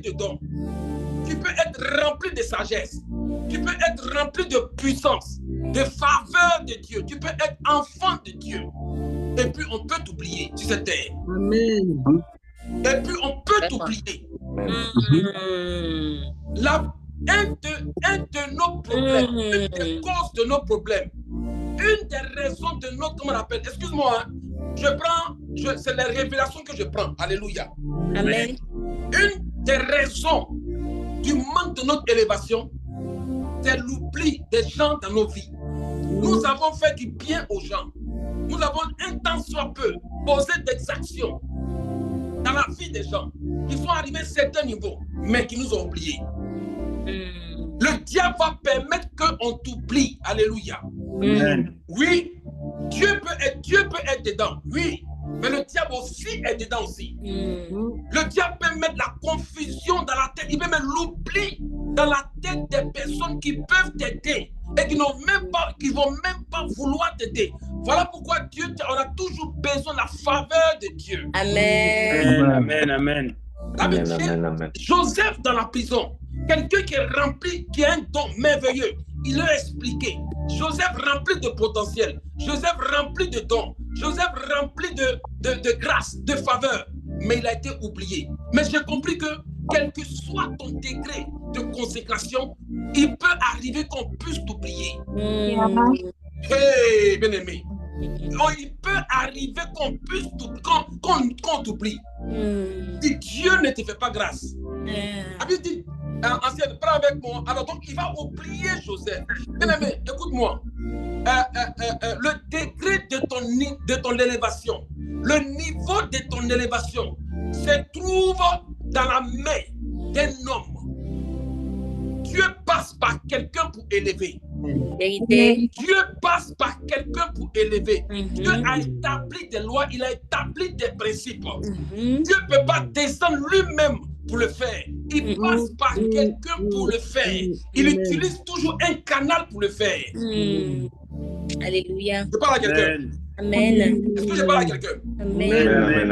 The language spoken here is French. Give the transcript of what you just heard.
de dons. Tu peux être rempli de sagesse. Tu peux être rempli de puissance, de faveur de Dieu. Tu peux être enfant de Dieu. Et puis on peut t'oublier sur cette terre. Amen. Et puis on peut t'oublier. Un de nos problèmes, une des causes de nos problèmes, une des raisons de notre, comment on appelle, excuse-moi, c'est la révélation que je prends. Alléluia. Amen. Une des raisons du manque de notre élévation, c'est l'oubli des gens dans nos vies. Nous avons fait du bien aux gens. Nous avons un tant soit peu posé des actions dans la vie des gens qui sont arrivés à un certain niveau, mais qui nous ont oubliés. Le diable va permettre qu'on t'oublie. Alléluia. Oui, Dieu peut être dedans. Oui, mais le diable aussi est dedans aussi. Le diable peut mettre la confusion dans la tête. Il peut mettre l'oubli dans la tête des personnes qui peuvent t'aider et qui vont même pas vouloir t'aider. Voilà pourquoi Dieu, on a toujours besoin de la faveur de Dieu. Amen. Amen. Amen. Amen. Joseph dans la prison, quelqu'un qui est rempli, qui a un don merveilleux, il leur a expliqué. Joseph rempli de potentiel, Joseph rempli de dons, Joseph rempli de grâce, de faveur, mais il a été oublié. Mais j'ai compris que quel que soit ton degré de consécration, il peut arriver qu'on puisse t'oublier. Hey, bien-aimé. Il peut arriver qu'on puisse qu'on t'oublie. Si Dieu ne te fait pas grâce. Abi dit, ancien, prends avec moi. Alors donc il va oublier Joseph. Bien-aimé, écoute-moi. Le degré de ton élévation, le niveau de ton élévation se trouve dans la main d'un homme. Dieu passe par quelqu'un pour élever. Dieu passe par quelqu'un pour élever. Dieu a établi des lois, il a établi des principes. Dieu ne peut pas descendre lui-même pour le faire. Il passe par quelqu'un pour le faire. Il utilise toujours un canal pour le faire. Alléluia. Je parle à quelqu'un. Amen. Est-ce que je parle à quelqu'un? Amen. Amen.